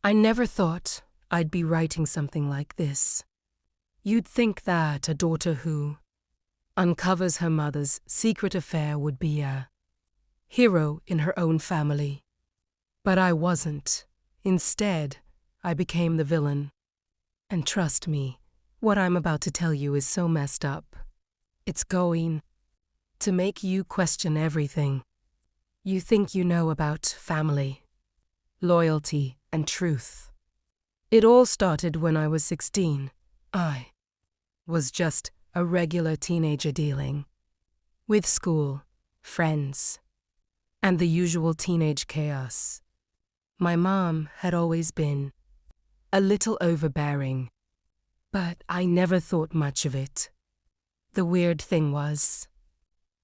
I never thought I'd be writing something like this. You'd think that a daughter who uncovers her mother's secret affair would be a hero in her own family. But I wasn't. Instead, I became the villain. And trust me, what I'm about to tell you is so messed up. It's going to make you question everything you think you know about family, loyalty, and truth. It all started when I was 16. I was just a regular teenager dealing with school, friends, and the usual teenage chaos. My mom had always been a little overbearing, but I never thought much of it. The weird thing was,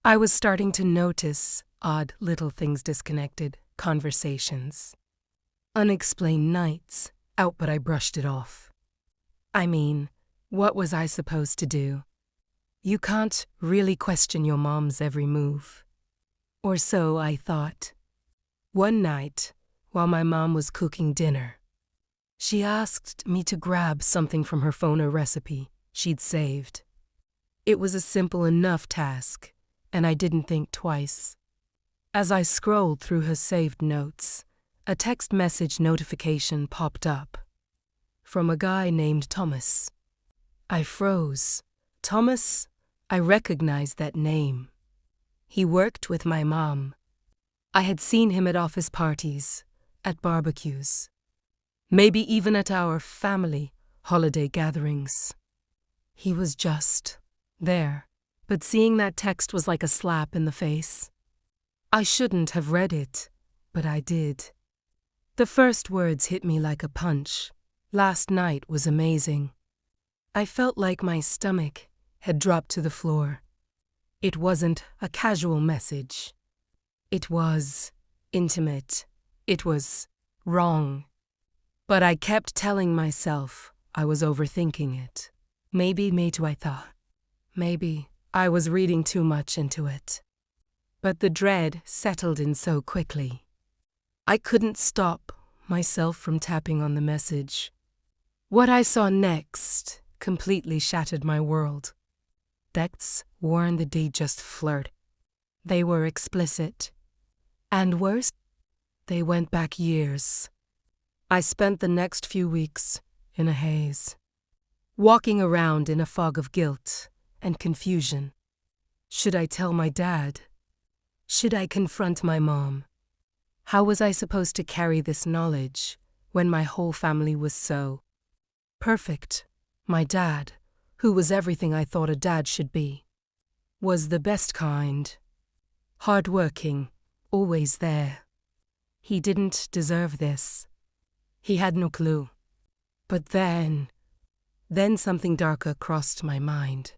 I was starting to notice odd little things, disconnected conversations, unexplained nights out, but I brushed it off. I mean, what was I supposed to do? You can't really question your mom's every move. Or so I thought. One night, while my mom was cooking dinner, she asked me to grab something from her phone, a recipe she'd saved. It was a simple enough task, and I didn't think twice. As I scrolled through her saved notes, a text message notification popped up from a guy named Thomas. I froze. Thomas? I recognized that name. He worked with my mom. I had seen him at office parties, at barbecues, maybe even at our family holiday gatherings. He was just there, but seeing that text was like a slap in the face. I shouldn't have read it, but I did. The first words hit me like a punch. Last night was amazing. I felt like my stomach had dropped to the floor. It wasn't a casual message. It was intimate. It was wrong. But I kept telling myself I was overthinking it. Maybe me too, I thought. Maybe I was reading too much into it. But the dread settled in so quickly. I couldn't stop myself from tapping on the message. What I saw next completely shattered my world. Texts weren't the D just flirt. They were explicit. And worse, they went back years. I spent the next few weeks in a haze, walking around in a fog of guilt and confusion. Should I tell my dad? Should I confront my mom? How was I supposed to carry this knowledge when my whole family was so perfect? My dad, who was everything I thought a dad should be, was the best kind. Hardworking, always there. He didn't deserve this. He had no clue. But then something darker crossed my mind.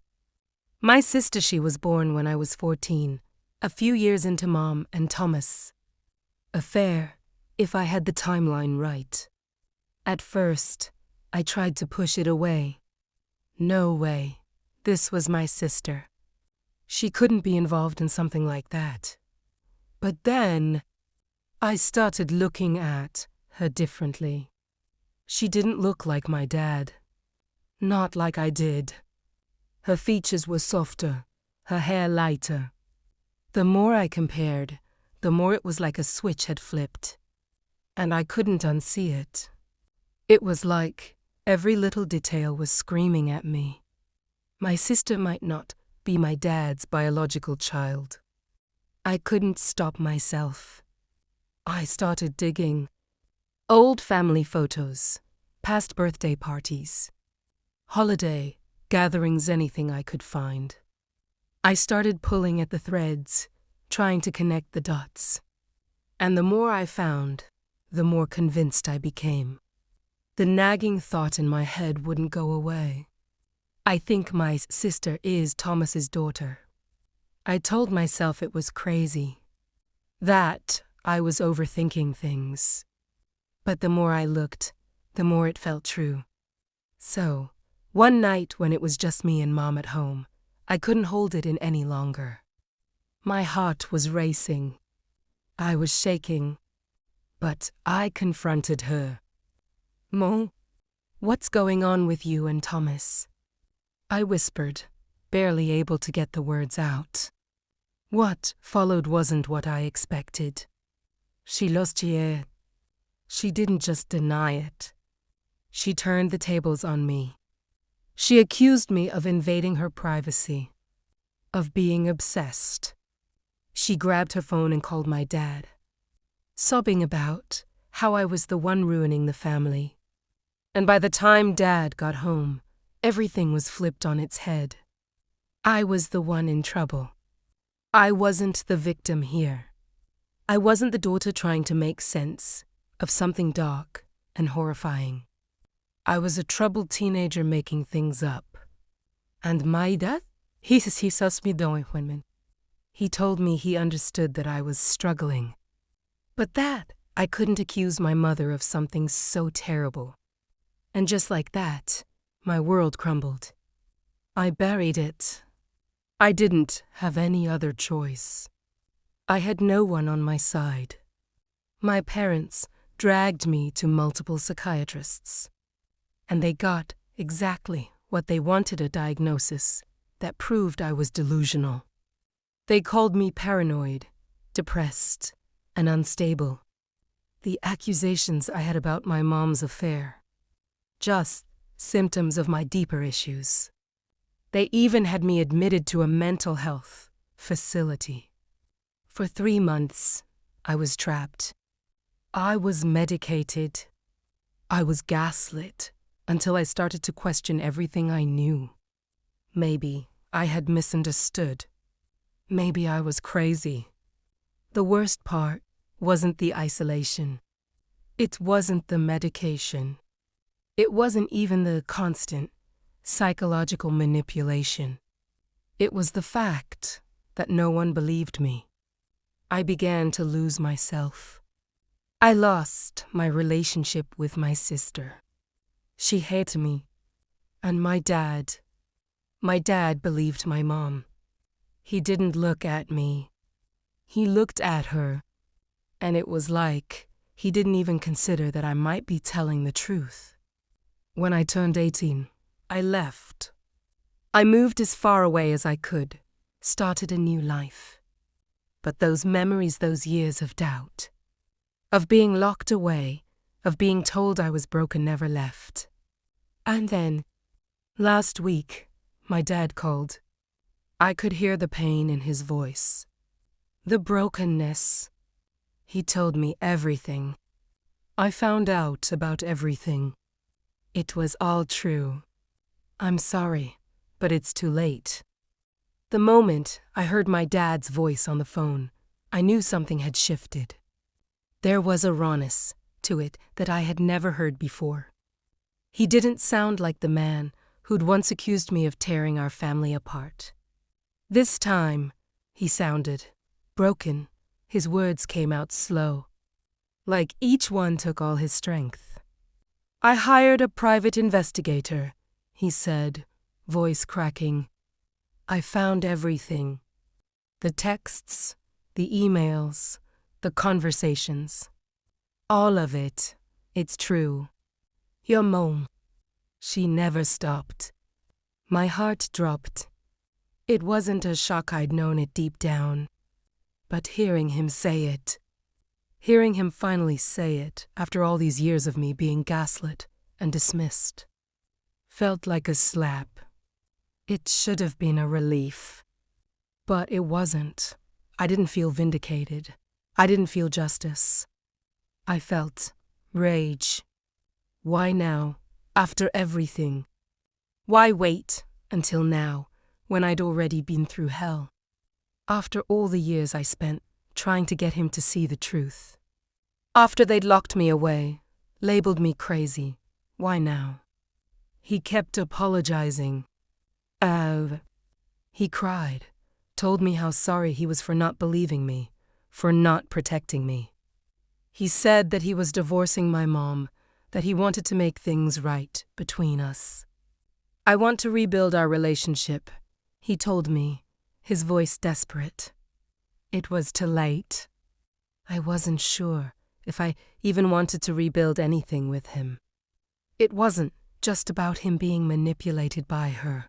My sister, she was born when I was 14, a few years into Mom and Thomas' affair, if I had the timeline right. At first, I tried to push it away. No way. This was my sister. She couldn't be involved in something like that. But then, I started looking at her differently. She didn't look like my dad. Not like I did. Her features were softer, her hair lighter. The more I compared, the more it was like a switch had flipped. And I couldn't unsee it. It was like every little detail was screaming at me. My sister might not be my dad's biological child. I couldn't stop myself. I started digging. Old family photos, past birthday parties, holiday gatherings, anything I could find. I started pulling at the threads, trying to connect the dots. And the more I found, the more convinced I became. The nagging thought in my head wouldn't go away. I think my sister is Thomas's daughter. I told myself it was crazy, that I was overthinking things. But the more I looked, the more it felt true. So, one night when it was just me and Mom at home, I couldn't hold it in any longer. My heart was racing. I was shaking. But I confronted her. Mo, what's going on with you and Thomas? I whispered, barely able to get the words out. What followed wasn't what I expected. She lost it. She didn't just deny it. She turned the tables on me. She accused me of invading her privacy, of being obsessed. She grabbed her phone and called my dad, sobbing about how I was the one ruining the family. And by the time Dad got home, everything was flipped on its head. I was the one in trouble. I wasn't the victim here. I wasn't the daughter trying to make sense of something dark and horrifying. I was a troubled teenager making things up. And my dad? He sus me doing women. He told me he understood that I was struggling. But that, I couldn't accuse my mother of something so terrible. And just like that, my world crumbled. I buried it. I didn't have any other choice. I had no one on my side. My parents dragged me to multiple psychiatrists. And they got exactly what they wanted, a diagnosis that proved I was delusional. They called me paranoid, depressed, and unstable. The accusations I had about my mom's affair, just symptoms of my deeper issues. They even had me admitted to a mental health facility. For 3 months, I was trapped. I was medicated. I was gaslit until I started to question everything I knew. Maybe I had misunderstood. Maybe I was crazy. The worst part wasn't the isolation. It wasn't the medication. It wasn't even the constant psychological manipulation. It was the fact that no one believed me. I began to lose myself. I lost my relationship with my sister. She hated me. And my dad believed my mom. He didn't look at me. He looked at her. And it was like he didn't even consider that I might be telling the truth. When I turned 18, I left. I moved as far away as I could, started a new life. But those memories, those years of doubt, of being locked away, of being told I was broken, never left. And then, last week, my dad called. I could hear the pain in his voice, the brokenness. He told me everything. I found out about everything. It was all true. I'm sorry, but it's too late. The moment I heard my dad's voice on the phone, I knew something had shifted. There was a rawness to it that I had never heard before. He didn't sound like the man who'd once accused me of tearing our family apart. This time, he sounded broken. His words came out slow, like each one took all his strength. I hired a private investigator, he said, voice cracking. I found everything. The texts, the emails, the conversations. All of it. It's true. Your mom. She never stopped. My heart dropped. It wasn't a shock, I'd known it deep down. But hearing him say it, hearing him finally say it after all these years of me being gaslit and dismissed, felt like a slap. It should have been a relief. But it wasn't. I didn't feel vindicated. I didn't feel justice. I felt rage. Why now, after everything? Why wait until now, when I'd already been through hell? After all the years I spent trying to get him to see the truth. After they'd locked me away, labeled me crazy, why now? He kept apologizing. He cried, told me how sorry he was for not believing me, for not protecting me. He said that he was divorcing my mom, that he wanted to make things right between us. I want to rebuild our relationship, he told me, his voice desperate. It was too late. I wasn't sure if I even wanted to rebuild anything with him. It wasn't just about him being manipulated by her.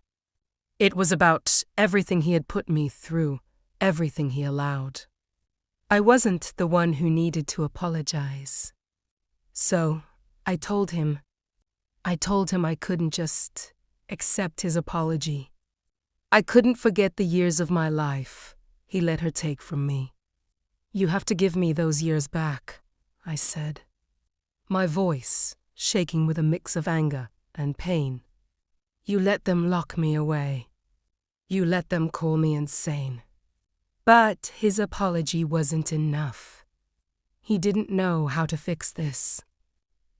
It was about everything he had put me through, everything he allowed. I wasn't the one who needed to apologize. So, I told him I couldn't just accept his apology. I couldn't forget the years of my life he let her take from me. "You have to give me those years back," I said, my voice shaking with a mix of anger and pain. "You let them lock me away. You let them call me insane." But his apology wasn't enough. He didn't know how to fix this.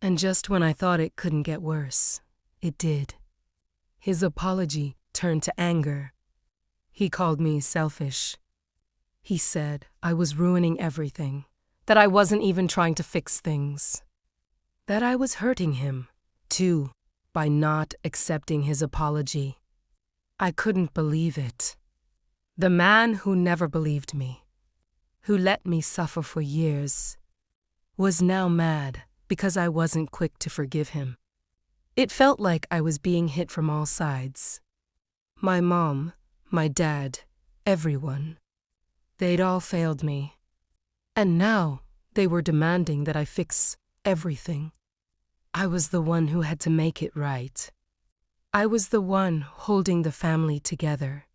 And just when I thought it couldn't get worse, it did. His apology turned to anger. He called me selfish. He said I was ruining everything, that I wasn't even trying to fix things, that I was hurting him, too, by not accepting his apology. I couldn't believe it. The man who never believed me, who let me suffer for years, was now mad because I wasn't quick to forgive him. It felt like I was being hit from all sides. My mom, my dad, everyone. They'd all failed me. And now they were demanding that I fix everything. I was the one who had to make it right. I was the one holding the family together.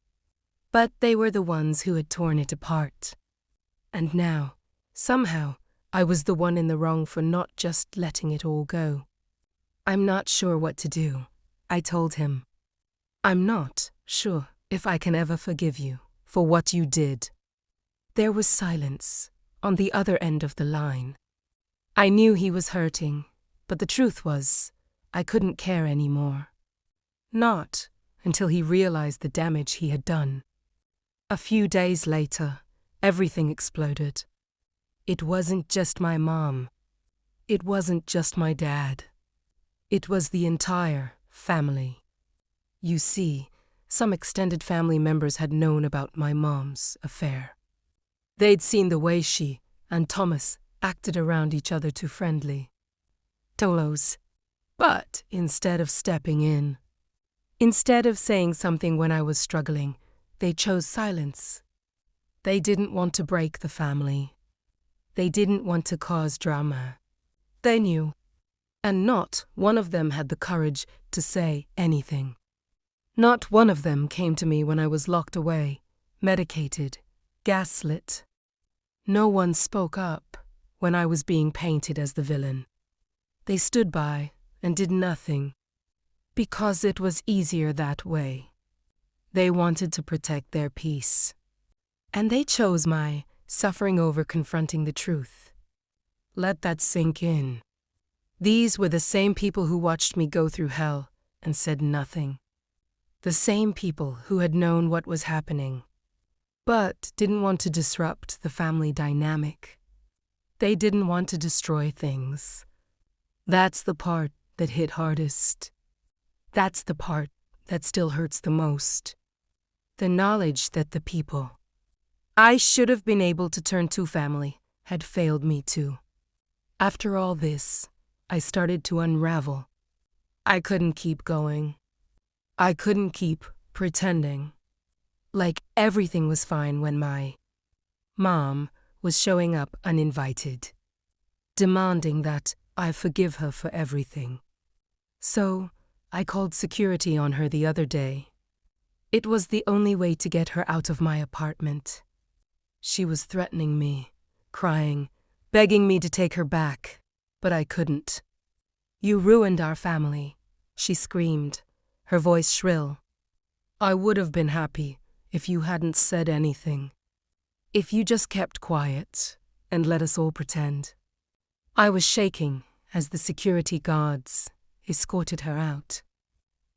But they were the ones who had torn it apart. And now, somehow, I was the one in the wrong for not just letting it all go. "I'm not sure what to do," I told him. "I'm not sure if I can ever forgive you for what you did." There was silence on the other end of the line. I knew he was hurting, but the truth was, I couldn't care anymore. Not until he realized the damage he had done. A few days later, everything exploded. It wasn't just my mom. It wasn't just my dad. It was the entire family. You see, some extended family members had known about my mom's affair. They'd seen the way she and Thomas acted around each other too friendly. Tolos. But instead of stepping in, instead of saying something when I was struggling, they chose silence. They didn't want to break the family. They didn't want to cause drama. They knew. And not one of them had the courage to say anything. Not one of them came to me when I was locked away, medicated, gaslit. No one spoke up when I was being painted as the villain. They stood by and did nothing, because it was easier that way. They wanted to protect their peace. And they chose my suffering over confronting the truth. Let that sink in. These were the same people who watched me go through hell and said nothing. The same people who had known what was happening, but didn't want to disrupt the family dynamic. They didn't want to destroy things. That's the part that hit hardest. That's the part that still hurts the most. The knowledge that the people I should have been able to turn to family had failed me too. After all this, I started to unravel. I couldn't keep going. I couldn't keep pretending like everything was fine when my mom was showing up uninvited, demanding that I forgive her for everything. So I called security on her the other day. It was the only way to get her out of my apartment. She was threatening me, crying, begging me to take her back, but I couldn't. "You ruined our family," she screamed, her voice shrill. "I would have been happy if you hadn't said anything. If you just kept quiet and let us all pretend." I was shaking as the security guards escorted her out.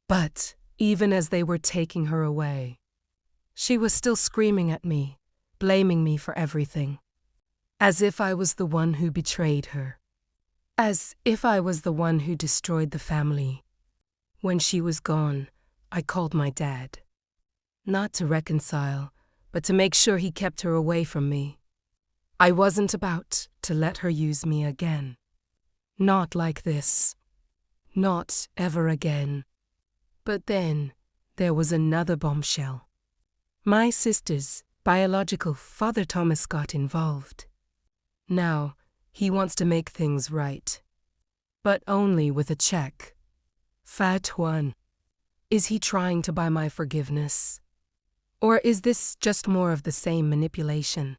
But even as they were taking her away, she was still screaming at me, blaming me for everything, as if I was the one who betrayed her, as if I was the one who destroyed the family. When she was gone, I called my dad, not to reconcile, but to make sure he kept her away from me. I wasn't about to let her use me again. Not like this. Not ever again. But then there was another bombshell. My sister's biological father Thomas got involved. Now he wants to make things right. But only with a check. Fat one. Is he trying to buy my forgiveness? Or is this just more of the same manipulation?